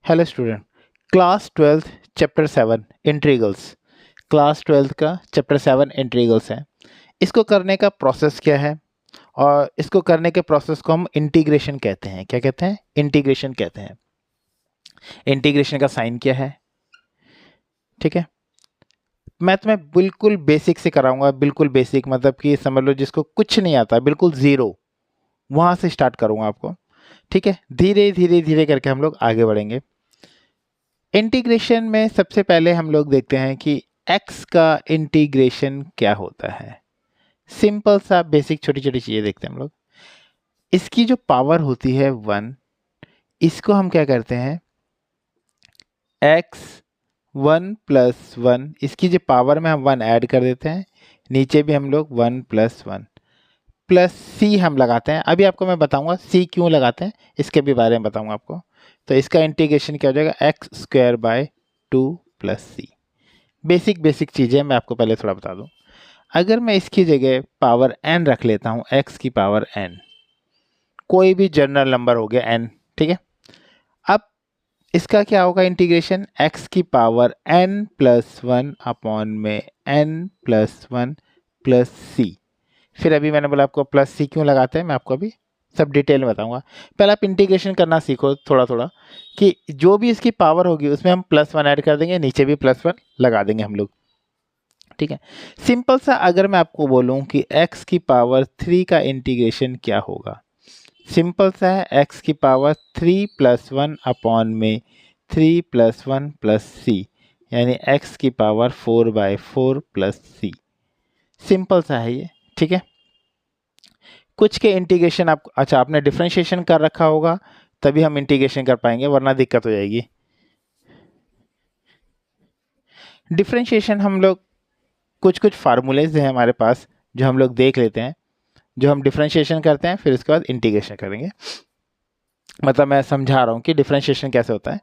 Hello student, class 12th chapter 7 integrals. Class 12th का chapter 7 integrals है। इसको करने का प्रोसेस क्या है और इसको करने के प्रोसेस को हम इंटीग्रेशन कहते हैं। क्या कहते हैं? इंटीग्रेशन कहते हैं। इंटीग्रेशन का साइन क्या है? ठीक है, मैं तुम्हें बिल्कुल बेसिक से कराऊंगा। बिल्कुल बेसिक मतलब कि समझ लो जिसको कुछ नहीं आता, बिल्कुल ज़ीरो, वहाँ से स्टार्ट करूंगा आपको। ठीक है, धीरे धीरे धीरे करके हम लोग आगे बढ़ेंगे। इंटीग्रेशन में सबसे पहले हम लोग देखते हैं कि x का इंटीग्रेशन क्या होता है। सिंपल सा बेसिक छोटी छोटी चीज़ें देखते हैं हम लोग। इसकी जो पावर होती है 1, इसको हम क्या करते हैं, x 1 + 1, इसकी जो पावर में हम 1 ऐड कर देते हैं, नीचे भी हम लोग 1 + 1 प्लस c हम लगाते हैं। अभी आपको मैं बताऊंगा c क्यों लगाते हैं, इसके भी बारे में बताऊंगा आपको। तो इसका इंटीग्रेशन क्या हो जाएगा, x²/2 + c। बेसिक बेसिक चीज़ें मैं आपको पहले थोड़ा बता दूं। अगर मैं इसकी जगह पावर n रख लेता हूं, x की पावर n, कोई भी जनरल नंबर हो गया n, ठीक है। अब इसका क्या होगा इंटीग्रेशन, x की पावर n + 1 अपॉन में n + 1 + c। फिर अभी मैंने बोला आपको प्लस सी क्यों लगाते हैं, मैं आपको अभी सब डिटेल में बताऊंगा। पहले आप इंटीग्रेशन करना सीखो थोड़ा थोड़ा, कि जो भी इसकी पावर होगी उसमें हम +1 ऐड कर देंगे, नीचे भी +1 लगा देंगे हम लोग। ठीक है, सिंपल सा अगर मैं आपको बोलूं कि x की पावर 3 का इंटीग्रेशन क्या होगा, सिंपल सा है, x की पावर 3 + 1 अपॉन में 3 + 1 + c, यानी x की पावर 4/4 + c। सिंपल सा है ये। ठीक है, कुछ के इंटीग्रेशन आप, अच्छा आपने डिफरेंशिएशन कर रखा होगा तभी हम इंटीग्रेशन कर पाएंगे, वरना दिक्कत हो जाएगी। डिफरेंशिएशन हम लोग कुछ कुछ फार्मूलेज हैं हमारे पास जो हम लोग देख लेते हैं, जो हम डिफरेंशिएशन करते हैं, फिर उसके बाद इंटीग्रेशन करेंगे। मतलब मैं समझा रहा हूँ कि डिफरेंशिएशन कैसे होता है।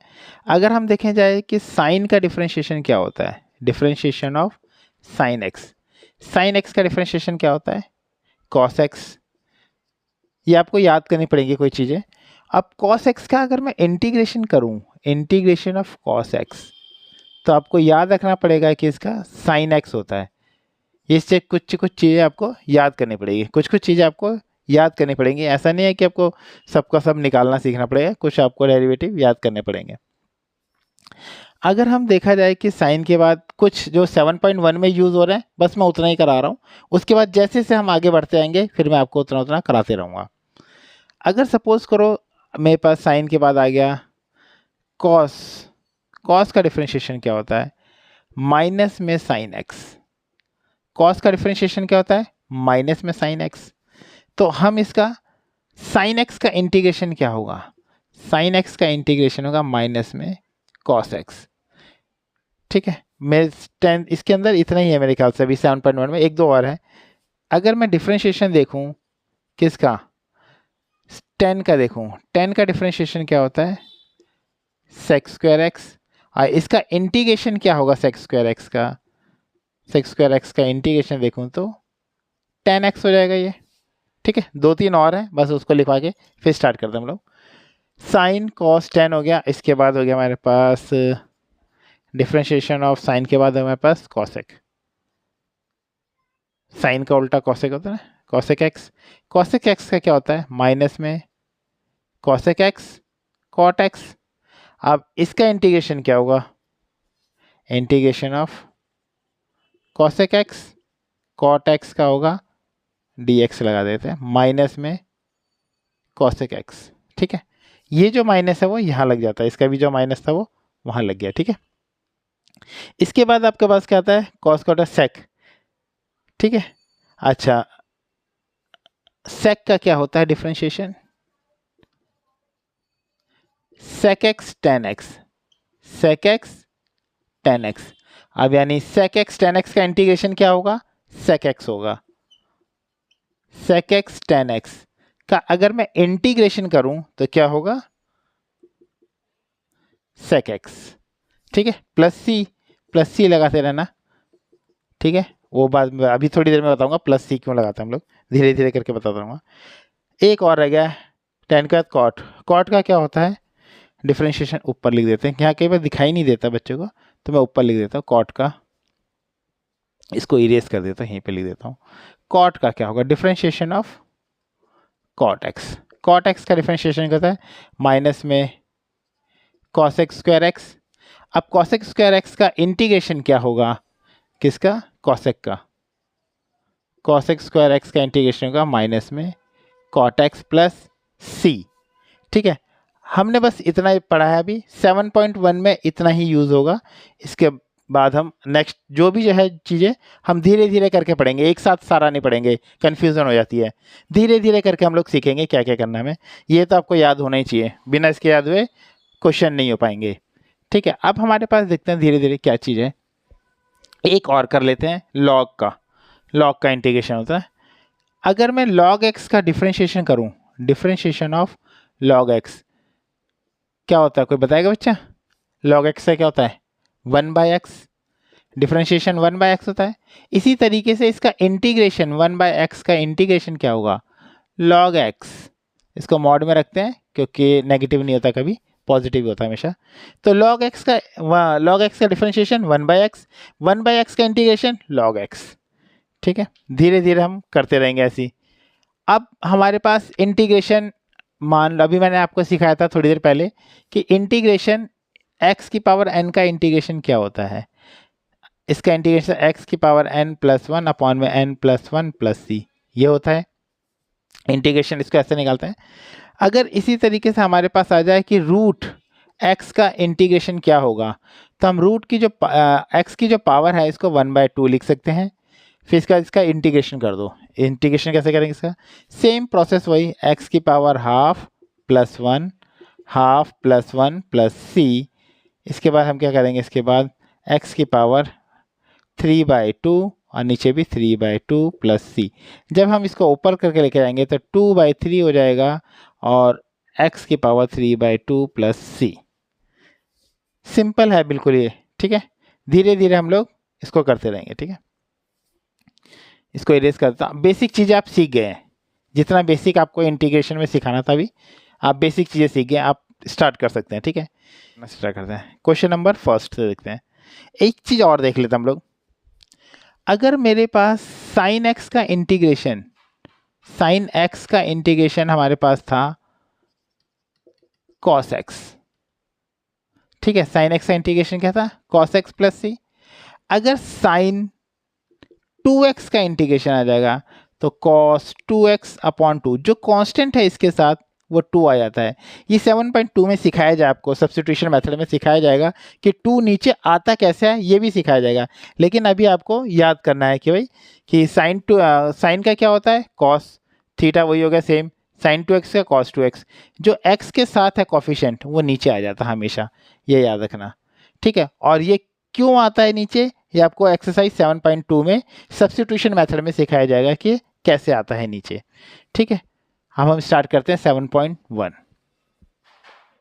अगर हम देखें जाए कि साइन का डिफरेंशिएशन क्या होता है, differentiation of sine x. Sine x का डिफरेंशिएशन क्या होता है, कॉस एक्स। ये आपको याद करनी पड़ेगी कोई चीज़ें। अब cos x का अगर मैं इंटीग्रेशन करूं, इंटीग्रेशन ऑफ cos x, तो आपको याद रखना पड़ेगा कि इसका sin x होता है। इससे कुछ कुछ चीज़ें आपको याद करनी पड़ेगी, कुछ कुछ चीज़ें आपको याद करनी पड़ेंगी। ऐसा नहीं है कि आपको सबका सब निकालना सीखना पड़ेगा, कुछ आपको डेरिवेटिव याद करने पड़ेंगे। अगर हम देखा जाए कि साइन के बाद कुछ जो 7.1 में यूज़ हो रहे हैं, बस मैं उतना ही करा रहा हूँ। उसके बाद जैसे जैसे हम आगे बढ़ते आएंगे फिर मैं आपको उतना उतना कराते रहूँगा। अगर सपोज करो मेरे पास साइन के बाद आ गया कॉस। कॉस का डिफरेंशिएशन क्या होता है, माइनस में साइन एक्स। कॉस का डिफरेंशिएशन क्या होता है, माइनस में साइन एक्स। तो हम इसका साइन एक्स का इंटीग्रेशन क्या होगा, साइन एक्स का इंटीग्रेशन होगा माइनस में कॉस एक्स। ठीक है, मेरे 10 इसके अंदर इतना ही है मेरे ख्याल से, अभी 7.1 में एक दो और है। अगर मैं डिफरेंशिएशन देखूं किसका, 10 का देखूं, 10 का डिफरेंशिएशन क्या होता है, sec²x। और इसका इंटीग्रेशन क्या होगा sec²x का, sec²x का इंटीग्रेशन देखूं तो 10x हो जाएगा ये। ठीक है, 2-3 और हैं, बस उसको लिखवा के फिर स्टार्ट करते हैं हम लोग। साइन cos 10 हो गया, इसके बाद हो गया हमारे पास डिफरेंशिएशन ऑफ साइन के बाद हमारे पास cosec। साइन का उल्टा cosec होता है, cosec x। cosec x का क्या होता है, माइनस में cosec x cot x। अब इसका इंटीग्रेशन क्या होगा, integration of cosec x cot x का होगा, dx लगा देते हैं, माइनस में cosec x। ठीक है, ये जो माइनस है वो यहाँ लग जाता है, इसका भी जो माइनस था वो वहाँ लग गया। ठीक है, इसके बाद आपके पास क्या आता है, cos cot sec। ठीक है, अच्छा sec का क्या होता है differentiation, sec x tan x, sec x tan x। अब यानी sec x tan x का इंटीग्रेशन क्या होगा, sec x होगा। sec x tan x का अगर मैं इंटीग्रेशन करूं तो क्या होगा, sec x। ठीक है, प्लस सी लगाते रहना। ठीक है, वो बात मैं अभी थोड़ी देर में बताऊंगा प्लस सी क्यों लगाते हैं हम लोग, धीरे धीरे करके बताता रहूँगा। एक और रह गया, tan का कॉट। कॉट का क्या होता है, डिफरेंशिएशन ऊपर लिख देते हैं, यहाँ कई बार दिखाई नहीं देता बच्चों को, तो मैं ऊपर लिख देता हूँ कॉट का, इसको इरेज कर देता हूँ, यहीं पे लिख देता हूँ। कॉट का क्या होगा, differentiation of cot x. Cot x का डिफरेंशिएशन करता है माइनस में कॉस एक्स स्क्वायर एक्स। अब कॉस एक्स स्क्वायर एक्स का इंटीग्रेशन क्या होगा, किसका, कॉसेक का। कॉस एक्स स्क्वायर एक्स का इंटीग्रेशन होगा माइनस में कॉट एक्स प्लस सी। ठीक है, हमने बस इतना ही पढ़ा है अभी, 7.1 में इतना ही यूज़ होगा। इसके बाद हम नेक्स्ट जो भी जो है चीज़ें हम धीरे धीरे करके पढ़ेंगे, एक साथ सारा नहीं पढ़ेंगे, कन्फ्यूज़न हो जाती है। धीरे धीरे करके हम लोग सीखेंगे क्या क्या करना है हमें, ये तो आपको याद होना ही चाहिए, बिना इसके याद हुए क्वेश्चन नहीं हो पाएंगे। ठीक है, अब हमारे पास देखते हैं धीरे धीरे क्या चीज़ है। एक और कर लेते हैं, लॉग का। लॉग का इंटीग्रेशन होता है, अगर मैं लॉग एक्स का डिफरेंशिएशन करूं, डिफरेंशिएशन ऑफ लॉग एक्स क्या होता है, कोई बताएगा बच्चा। लॉग एक्स से क्या होता है, 1/x, डिफरेंशिएशन 1/x होता है। इसी तरीके से इसका इंटीग्रेशन 1/x का इंटीग्रेशन क्या होगा, लॉग एक्स। इसको मॉड में रखते हैं क्योंकि नेगेटिव नहीं होता, कभी पॉजिटिव होता है हमेशा। तो लॉग एक्स का डिफरेंशिएशन 1/x, 1/x का इंटीग्रेशन log x। ठीक है, धीरे धीरे हम करते रहेंगे ऐसी। अब हमारे पास इंटीग्रेशन, मान लो अभी मैंने आपको सिखाया था थोड़ी देर पहले कि इंटीग्रेशन x की पावर n का इंटीग्रेशन क्या होता है। इसका इंटीग्रेशन x की पावर n+1 अपॉन में n+1 + c, ये होता है इंटीग्रेशन। इसको ऐसे निकालते हैं। अगर इसी तरीके से हमारे पास आ जाए कि रूट x का इंटीग्रेशन क्या होगा, तो हम रूट की जो x की जो पावर है इसको 1/2 लिख सकते हैं। फिर इसका इंटीग्रेशन कर दो। इंटीग्रेशन कैसे करेंगे इसका, सेम प्रोसेस वही, x की पावर हाफ + 1 हाफ + 1 + c। इसके बाद हम क्या करेंगे, इसके बाद x की पावर 3/2 और नीचे भी 3/2 + c। जब हम इसको ऊपर करके लेके जाएंगे तो 2/3 हो जाएगा और x की पावर 3/2 + c। सिंपल है बिल्कुल ये। ठीक है, धीरे धीरे हम लोग इसको करते रहेंगे। ठीक है, इसको इरेज करता हूँ। बेसिक चीज़ें आप सीख गए हैं, जितना बेसिक आपको इंटीग्रेशन में सिखाना था अभी आप बेसिक चीज़ें सीख गए, आप स्टार्ट कर सकते हैं। ठीक है, स्टार्ट करते हैं। क्वेश्चन नंबर फर्स्ट से देखते हैं। एक चीज़ और देख लेते हैं हम लोग, अगर मेरे पास साइन एक्स का इंटीग्रेशन, साइन एक्स का इंटीग्रेशन हमारे पास था कॉस एक्स। ठीक है, साइन एक्स का इंटीग्रेशन क्या था, कॉस एक्स + c। अगर साइन 2x का इंटीग्रेशन आ जाएगा तो cos 2x अपॉन 2, जो कांस्टेंट है इसके साथ वो 2 आ जाता है। ये 7.2 में सिखाया जाए आपको, सब्स्टिट्यूशन मेथड में सिखाया जाएगा कि 2 नीचे आता कैसे है, ये भी सिखाया जाएगा। लेकिन अभी आपको याद करना है कि भाई कि साइन का क्या होता है, कॉस थीटा, वही हो गया सेम साइन 2x का cos 2x। जो x के साथ है कॉफिशिएंट वो नीचे आ जाता है हमेशा, ये याद रखना। ठीक है, और ये क्यों आता है नीचे, ये आपको एक्सरसाइज 7.2 में सब्स्टिट्यूशन मेथड में सिखाया जाएगा कि कैसे आता है नीचे। ठीक है, हम स्टार्ट करते हैं 7.1।